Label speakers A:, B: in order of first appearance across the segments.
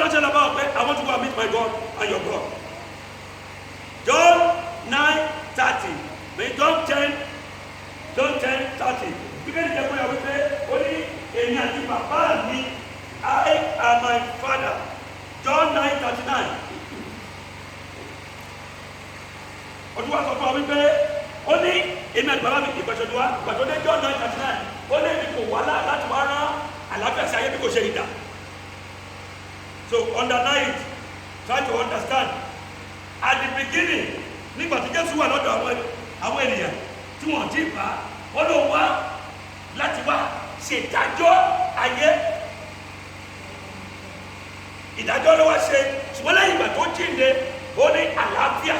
A: ránṣẹ́ lọ́ba pé I want to go and meet my God and your God. John 9:30. May John 10:30. Bíbélì jẹ́ bóyá wípé ó ní èmi àti bàbá mi, I and my father. John 9:39. Ọdún wa sọ fún wa wípé ó ní èmi àti bàbá mi ìgbàsọ̀dún wa ìgbàsọ̀dún John 9:39. Ó ní èmi kò wá láti wá rán àlàáfíà sí ayé bí kò ṣe ìdá. So underline it, try to understand. At the beginning, nígbà tí Jésù wà lọ́dọ̀ àwọn ènìyàn tí wọ́n ti bá wọ́n ló wá láti wá ṣèdájọ́ ayé. Ìdájọ́ ló wá ṣe, ṣùgbọ́n lẹ́yìn ìgbà tó jíǹde ó ní àlàáfíà.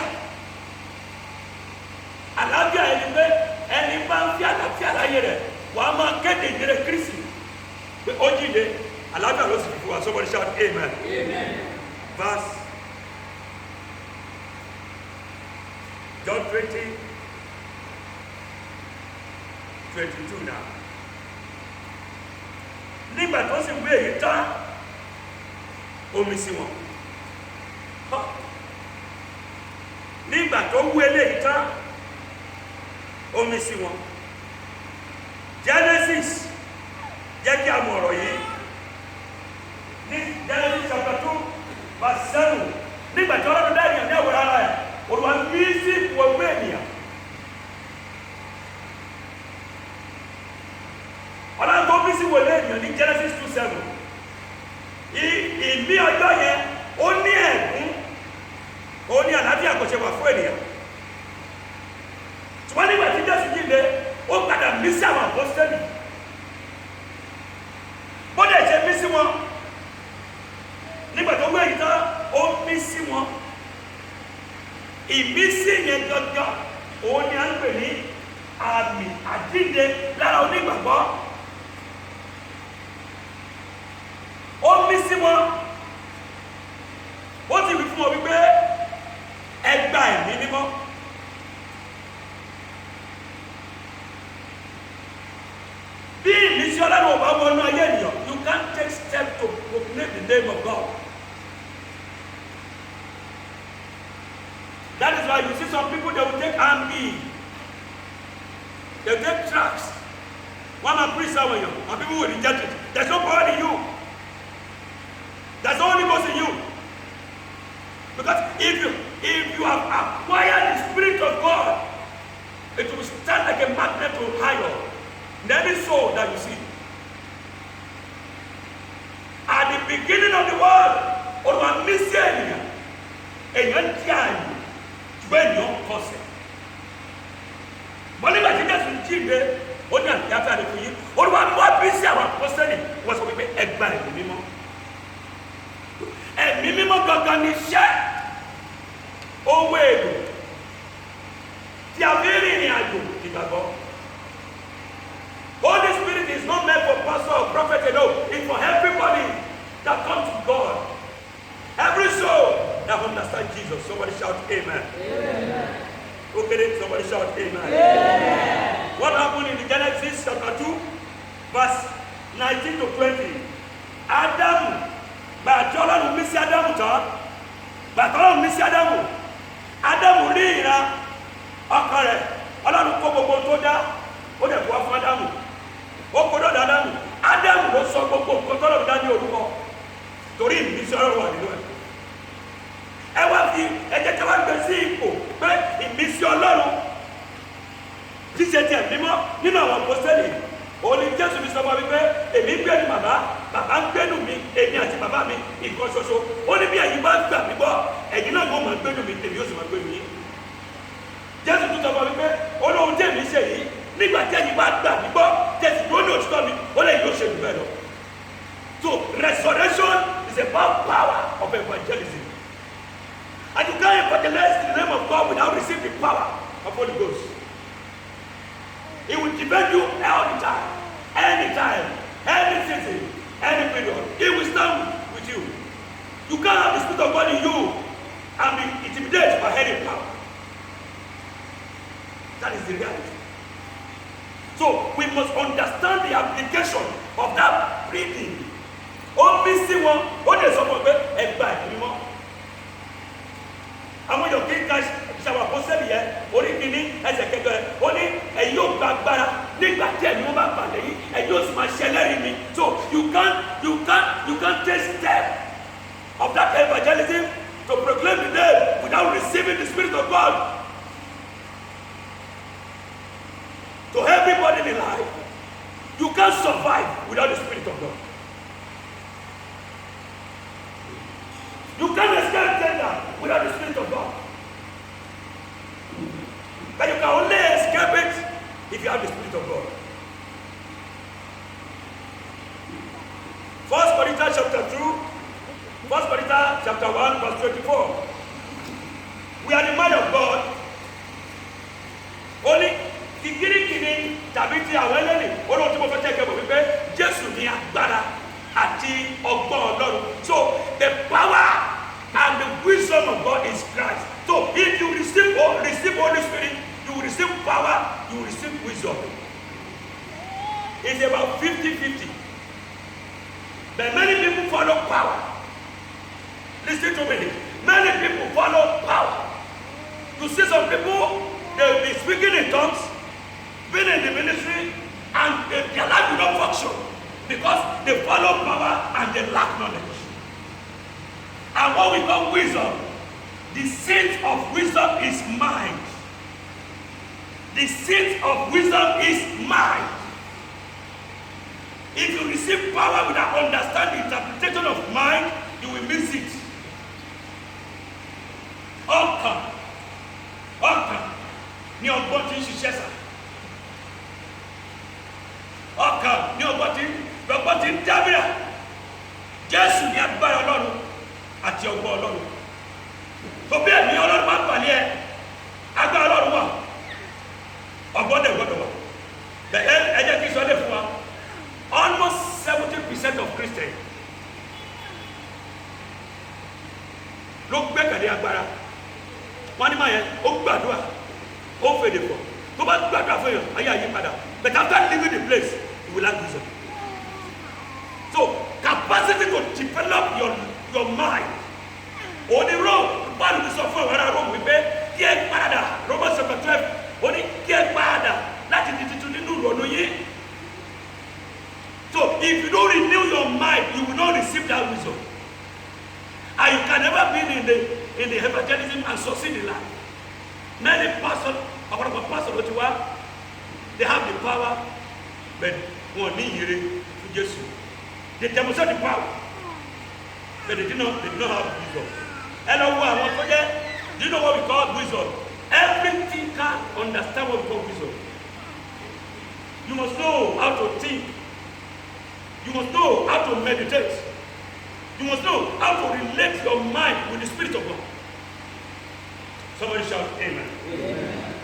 A: Àlàáfíà ẹni pé ẹni bá ń fi àlàáfíà láyé rẹ̀ wà á máa kéde ìdílé Kristi pé ó jíǹde àlàáfíà ló sì fi fún wa. Somebody shout amen.
B: Amen.
A: Verse John 20:22 now. Nígbà tó sì wé èyí tán, omi sí wọn. Nígbà tó wé eléyìí tán, omi sí wọn. Genesis jẹ́ kí a mọ̀ ọ̀rọ̀ yìí. Ní Genesis chapter 2 verse 7. Nígbà tí Ọlọ́run dá ènìyàn ní àwòrán ara ẹ̀, Olúwa bí sí gbogbo ènìyàn. Ọlọ́run tó bí sí wọlé ènìyàn ní Genesis 2:7. Ìmí ọjọ́ yẹn ó ní ẹ̀gún, ó ní àlàáfíà kò ṣe wà fún ènìyàn. Ṣùgbọ́n nígbà tí Jésù jíǹde, ó padà mí sí àwọn àpọ́sítélì. Bó dẹ̀ ṣe mí sí wọn, nígbà tó wé yìí tán, ó mí sí wọn. Ìmísí yẹn gangan òun ni a ń pè ní àmì àjíǹde lára onígbàgbọ́. Ó mí sí wọn, ó ti wí fún wọn wípé ẹ gba ẹ̀mí mímọ́. Bí ìmísí Ọlọ́run ò bá wọnú ayé ènìyàn, you can't take step to proclaim the name of God. That is why you see some people, they will take R&B, they will take tracks. One man preach somewhere, and people will reject it. There's no power in you. There's no Holy Ghost in you. Because if you have acquired the Spirit of God, it will stand like a magnet to higher in every soul that you see. At the beginning of the world, on one mission, a young child. When you're causing, but if I think that's in Chile, what you have to do for you, or one more busy about posting was we pay a bad minimum. A minimum got is shut. Oh, wait. The ability I do, Holy Spirit is not meant for pastor or prophet alone, it's for everybody that comes to God. Every soul that understands Jesus. Somebody shout amen.
B: Amen.
A: Okay, somebody shout amen.
B: Amen.
A: What happened in the Genesis chapter 2, verse 19 to 20? Adam, but Ọlọ́run mí sí Adam tán. But Ọlọ́run mí sí Adam. Adam rí ìran ọkàn rẹ̀. Ọlọ́run kó gbogbo tó dá. Ó dẹ̀ kó wá fún Adam. Ó kó dọ̀dọ̀ Adam. Adam ló sọ gbogbo nǹkan tọ́lọ́run dá ní orúkọ. Torí ìmísí Ọlọ́run wà nínú ẹ̀. Ẹ wá fi ẹ̀jẹ̀ tí a wá gbé sí ipò pé ìmísí Ọlọ́run ṣíṣe tiẹ̀ mímọ́ nínú àwọn apọ́sítélì. Òun ni Jésù fi sọ fún mi pé èmi ń gbénu bàbá ń gbénu mi, èmi àti bàbá mi ìkan ṣoṣo. Ó ní bí ẹ̀yin bá gbà mí gbọ́, ẹ̀yin náà yóò máa gbénu mi, èmi yóò sì máa gbénu yín. Jésù tún sọ fún mi pé olóhun tí èmi ṣe yìí, nígbà tí ẹ̀yin bá gbà mí gbọ́, Jésù tó ní òtítọ́ mi, ó lè yóò ṣe jù bẹ́ẹ̀ lọ. So resurrection is about power of evangelism. And you can't evangelize in the name of God without receiving the power of Holy Ghost. It will defend you all the time, anytime, any season, any period. It will stand with you. You can't have the Spirit of God in you and be intimidated by any power. That is the reality. So we must understand the application of that breathing. Ó bí sí wọn, ó lè sọ fún pé yóò sì máa ṣẹlẹ́rìí mi. So you can't take step of that evangelism to proclaim the name without receiving the Spirit of God. To everybody in life, you can't survive without the Spirit of God. You can't escape danger without the Spirit of God. But you can only escape it if you have the Spirit of God. 1 Corinthians chapter 2, 1 Corinthians chapter 1, verse 24. We are the mind of God. Only the kìnnìkìnnì tàbí ti àwọn ẹlẹ́ni olóhùn tí mo fẹ́ tẹ́kẹ̀ bọ̀ wípé Jésù ní agbára àti ọgbọ́n Ọlọ́run. So the power and the wisdom of God is Christ. So if you receive Holy Spirit, you will receive power, you will receive wisdom. It's about 50-50. But many people follow power. Listen to me. Many people follow power. You see some people, they will be speaking in tongues, being in the ministry, and their life will not function because they follow power and they lack knowledge. And what we call wisdom, the seed of wisdom is mind. The seed of wisdom is mind. If you receive power without understanding the interpretation of mind, you will miss it. Ọkàn ni ọgbọ́n tí ń ṣiṣẹ́ sà. Ọkàn ni ọgbọ́n tí ń dábìrà. Jésù ni agbára Ọlọ́run àti ọgbọ́n Ọlọ́run. Tó bí ẹ̀mí Ọlọ́run máa ń pàlẹ́ ẹ̀, agbára Ọlọ́run wà. Ọgbọ́n dẹ̀ gbọ́dọ̀ wà. Ẹ jẹ́ kí n sọ lé fún wa. Almost 70% of Christians ló gbẹ́kẹ̀lé agbára. Wọ́n ní máa yẹn, ó gbàdúrà, ó fèdè pọ̀. Tó bá gbàdúrà fún èèyàn, ayé ayé padà. But after leaving the place, you will lack wisdom. So, capacity to develop your mind. Òní Rome, Paul ti sọ fún àwọn ará Rome wípé kí ẹ padà, Romans chapter 12, ó ní kí ẹ padà láti di tuntun nínú ìrònú yìí. So, if you don't renew your mind, you will not receive that wisdom. And you can never be in the evangelism and succeed in life. Many pastors, they have the power, but wọ́n ní ìyèrè fún Jésù. They demonstrate the power, but they do not have wisdom. And do you know what we call wisdom? Every thinker understand what we call wisdom. You must know how to think. You must know how to meditate. You must know how to relate your mind with the Spirit of God. Somebody shout amen. Amen.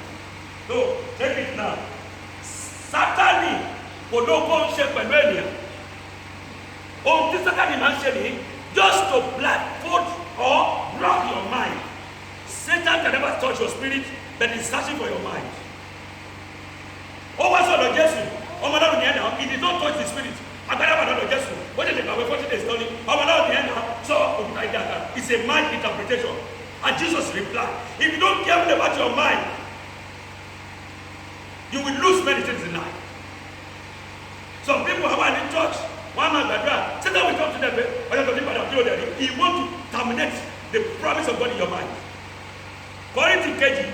A: So, take it now. Sátánì kò lóko ń ṣe pẹ̀lú ènìyàn. Ohun tí Sátánì máa ń ṣe nìyí, just to blindfold or block your mind. Satan can never touch your spirit, but he's searching for your mind. Ó wá sọ̀rọ̀ Jésù, ọmọ náà ní ẹ̀ náà, he did not touch the spirit. Agbára wà lọ́dọ̀ Jésù, wọ́n tètè gbàgbé 40 days lọ́ní, ọmọ náà ní ẹ̀ náà, sọ òkúta ìdàgbà. It's a mind interpretation. And Jesus replied, if you don't care about your mind, you will lose many things in life. Some people have been in church, one man Gadra, Satan will come to them, he wants to terminate the promise of God in your mind. Corinthians KG,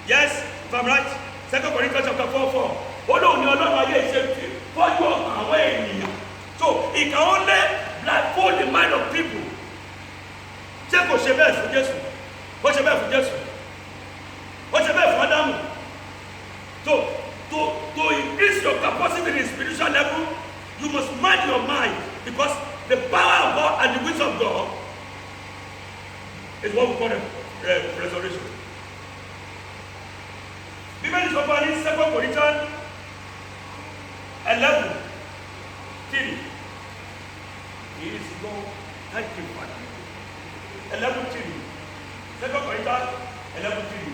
A: yes, if I'm right, 2 Corinthians chapter 4:4. So it can only blindfold the mind of people. Check what she bears for Jesus. What she bears for Jesus. What she bears for Adam. So to increase your capacity in the spiritual level, you must mind your mind, because the power of God and the wisdom of God is what we call resurrection. Bible is open in 2 Corinthians 11:3. It is God. Thank you, Father. 11:3. 2 Corinthians 11:3.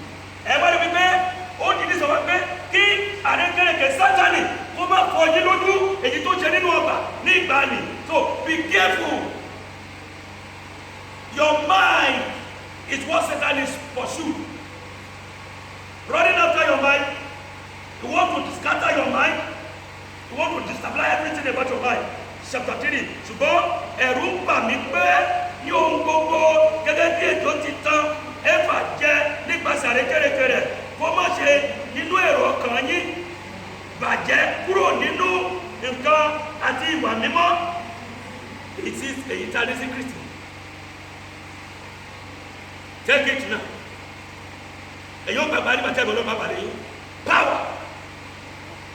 A: Everybody be there. Ó ti di sọ̀rọ̀ pé kí àrékèrèké Sátánì kó má fọ yín lójú èyí tó jẹ nínú ọgbà ní ìgbàanì. So be careful. Your mind is what Satan is pursuing. Running after your mind. You want to scatter your mind. You want to destabilize everything about your life. Chapter 3. Ṣùgbọ́n ẹ̀rù ń bà mí pé ní ohun gbogbo gẹ́gẹ́ bí ètò ti tán Éfà jẹ́ nípasẹ̀ àrékérekè kó má ṣe nínú èrò ọkàn yín bàjẹ́ kúrò nínú nǹkan àti ìwà mímọ́. It is èyí tá a ní sí Kristi. Take it now. Èyí ó gbàgbá nígbà tí ẹ̀gbọ́n náà bá balẹ̀ yín. Power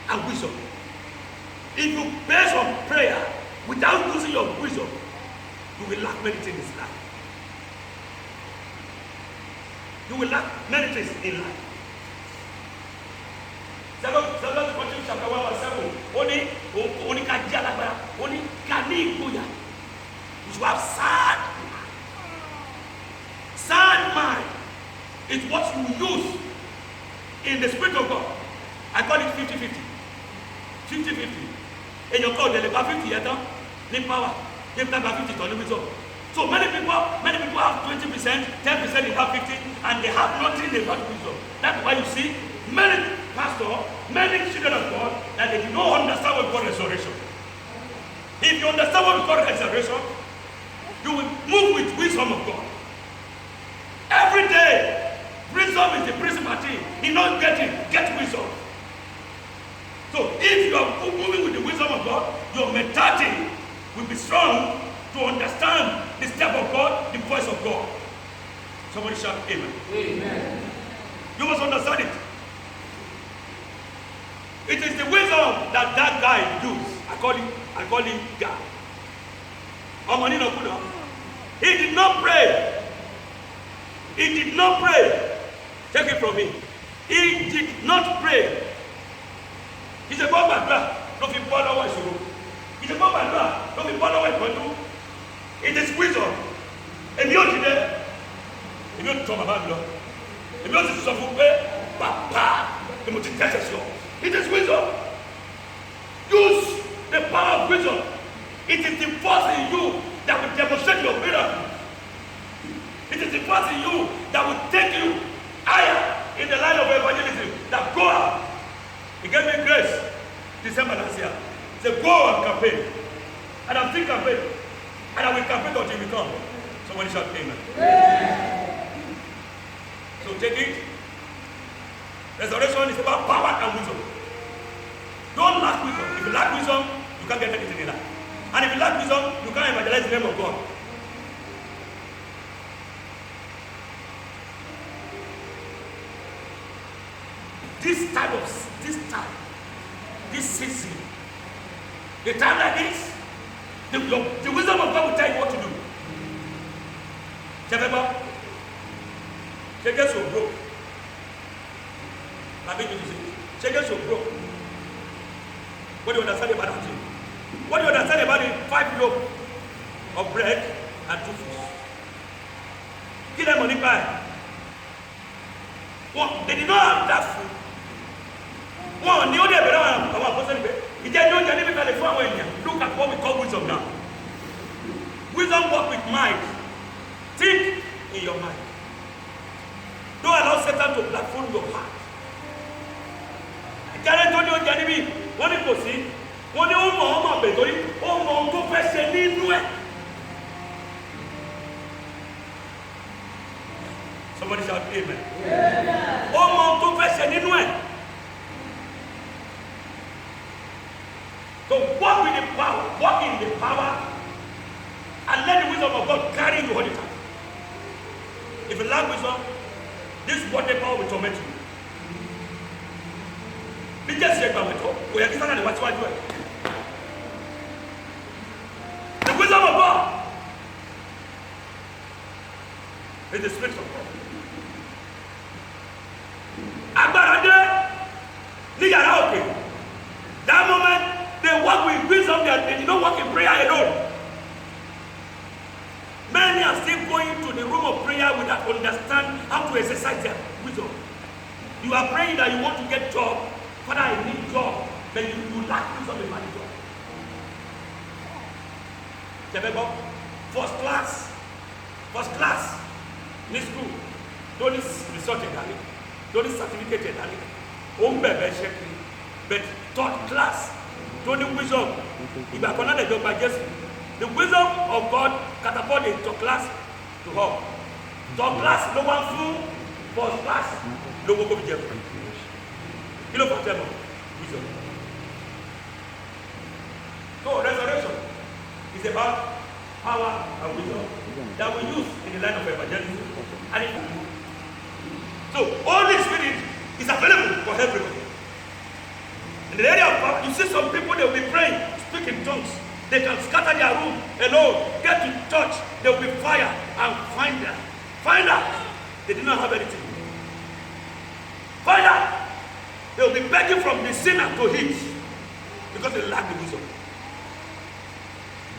A: and wisdom. If you base on prayer without using your wisdom, you will lack many things in life. You will lack many things in life. Second Timothy chapter 1 verse 7. Only ká jẹ́ alágbára. Only ká ní ìgboyà. You should have sound mind. It's what you use in the Spirit of God. I call it 50-50. 50-50. And your God, they have 50 yet, in power. They have 50 ton wisdom. So many people have 20%, 10% they have 50, and they have nothing they have wisdom. That's why you see many pastors, many children of God, that they do not understand what we call restoration. If you understand what we call restoration, you will move with wisdom of God. Every day, wisdom is the principal thing. You not get wisdom. So if you are moving with the wisdom of God, your mentality will be strong to understand the step of God, the voice of God. Somebody shout amen.
B: Amen.
A: You must understand it. It is the wisdom that guy used. I call him God. He did not pray. He did not pray. Take it from me. He did not pray. He said, "Go back, no fi bọ́ lọ́wọ́ ìṣòro." He said, "Go back, no fi bọ́ lọ́wọ́ ìpọ́njú." It is wisdom. Èmi ò ti dẹ́. Èmi ò ti tọ́ bàbá mi lọ. Èmi ò ti sọ fún pé bàbá ni mo ti tẹ́sẹ̀ sí ọ. It is wisdom. Use the power of wisdom. It is the force in you that will demonstrate your miracle. It is the force in you that will take you higher in the line of evangelism. That go out. He gave me grace December last year. He said, "Go and campaign." And I'm still campaigning. And I will campaign until we come. Somebody shout amen. So take it. Restoration is about power and wisdom. Don't lack wisdom. If you lack wisdom, you can't get anything in life. And if you lack wisdom, you can't evangelize the name of God. This season, the time like this, the wisdom of God will tell you what to do. Remember, Shekels were broke. Shekels were broke. What do you understand about that thing? What do you understand about the 5 loaves of bread and 2 fish? Give them money back. Well, they did not have that food. One, the other look at what we call wisdom now. Wisdom works with mind. Think in your mind. Don't allow Satan to platform your heart. I can't tell you, Janimi, what you go see, what you want to do, oh, go fetch a new way. Somebody shout amen. Yeah. Oh, go fetch a new way. So walk with the power, walk in the power, and let the wisdom of God carry you all the time. If you lack wisdom, this body power will torment you. Be just here, we are given what you are doing. The wisdom of God is the Spirit of God. That moment, they walk with wisdom, they did not walk in prayer alone. Many are still going to the room of prayer without understand how to exercise their wisdom. You are praying that you want to get job. Father, I need job. But you lack wisdom about the job. First class in school. Don't result in that. Don't certificate in that. But third class. tó ní wisdom ìgbà kan náà lè jọ gba Jésù. The wisdom of God catapult a top class to her. Top class ló wá fún first class ló gbogbo fi jẹ fún. Kí ló fà tẹ́ mọ̀? Wisdom. So resurrection is about power and wisdom that we use in the line of evangelism. And it, so Holy Spirit is available for everybody. In the area of power, you see some people, they will be praying, speak in tongues. They can scatter their room alone, get to church, there will be fire and find out they did not have anything. Find out they will be begging from the sinner to eat because they lack the wisdom.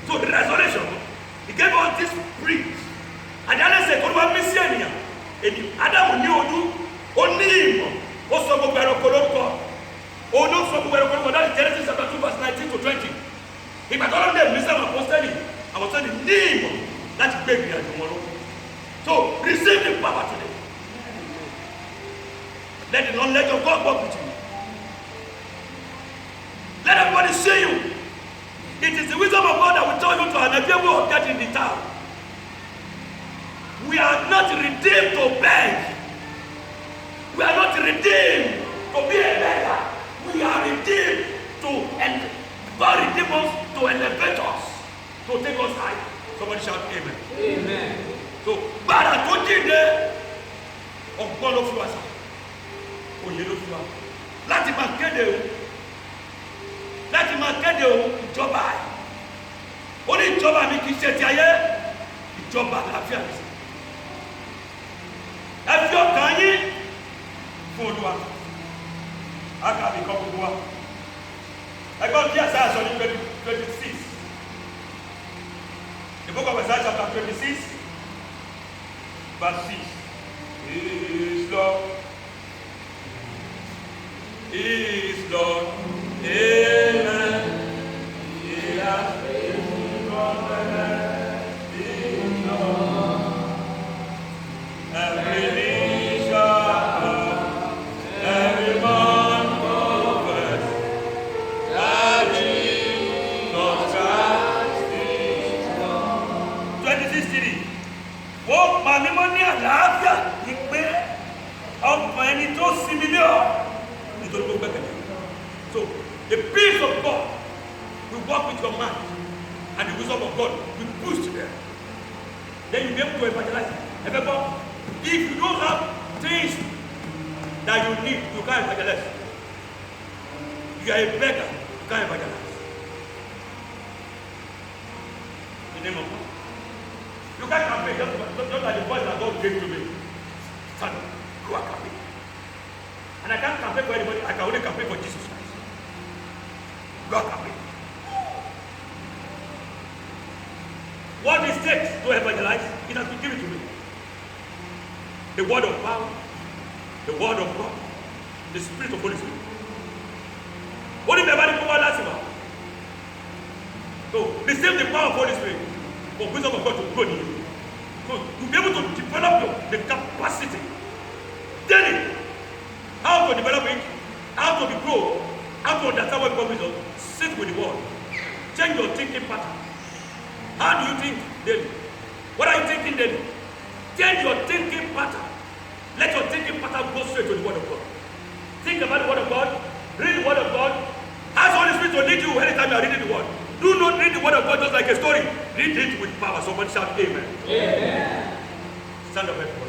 A: So the resurrection, he gave us this free. And then they say, "Kò wá mí sí ènìyàn." Èmi Ádámù ní ojú, ó ní ìmọ̀, ó sọ gbogbo ẹranko lórúkọ. Ó ló sọ gbogbo ẹranko lórúkọ. That is Genesis chapter 2 verse 19 to 20. Ìgbà tó lọ́dún dé mísẹ́ àwọn apostoli ní ìmọ̀ láti gbé ìgbìyànjú wọn lọ. So receive the power today. Let the knowledge of God work with you. Let everybody see you. It is the wisdom of God that will tell you to enable of get in the town. We are not redeemed to beg. We are not redeemed to be a beggar. We are redeemed to God redeemed us to elevate us, to take us high. Somebody shout amen.
B: Amen.
A: So, bàrà tó jíde ọgbọ́n ló fi wá sá, òye ló fi wá. Láti máa kéde o, ìjọba ẹ̀. Ó ní ìjọba mi kì í ṣe ti ayé, ìjọba àlàáfíà mi sí. Ẹ fi ọkàn yín fún Olúwa. A kà bí kọ́ gbogbo wa. Ẹgbọ́n tí Àìsáyà sọ ní 26. The book of Isaiah chapter 26, verse 6. He is Lord. He is Lord. Amen. He has risen from the dead. He is Lord. Every knee shall bow, every man confess that Jesus Christ is Lord. 26:3. Ó pa mímọ́ ní àlàáfíà ní pé ọkàn ẹni tó sinmi lé ọ nítorí tó gbẹ́kẹ̀lé. So the peace of God will work with your mind, and the wisdom of God will push you there. Then you'll be able to evangelize. Remember, if you don't have things that you need, you can't evangelize. You are a beggar, you can't evangelize. In the name of God. You can't campaign just like the voice that God gave to me. Son, go and campaign. And I can't campaign for anybody, I can only campaign for Jesus Christ. Go and campaign. What it takes to evangelize, it has been given to me. The word of power, the word of God, the Spirit of Holy Spirit. What if everybody come out last year? So receive the power of Holy Spirit for wisdom of God to grow in you. So you'll be able to develop the capacity. Daily. How to develop it, how to be grow, how to understand what God is. Sit with the word. Change your thinking pattern. How do you think daily? What are you thinking daily? Change your thinking pattern. Let your thinking pattern go straight to the word of God. Think about the word of God. Read the word of God. Ask Holy Spirit to lead you anytime you are reading the word. Do not read the word of God just like a story. Read it with power. Somebody shout amen.
B: Amen.
A: Stand up, everyone.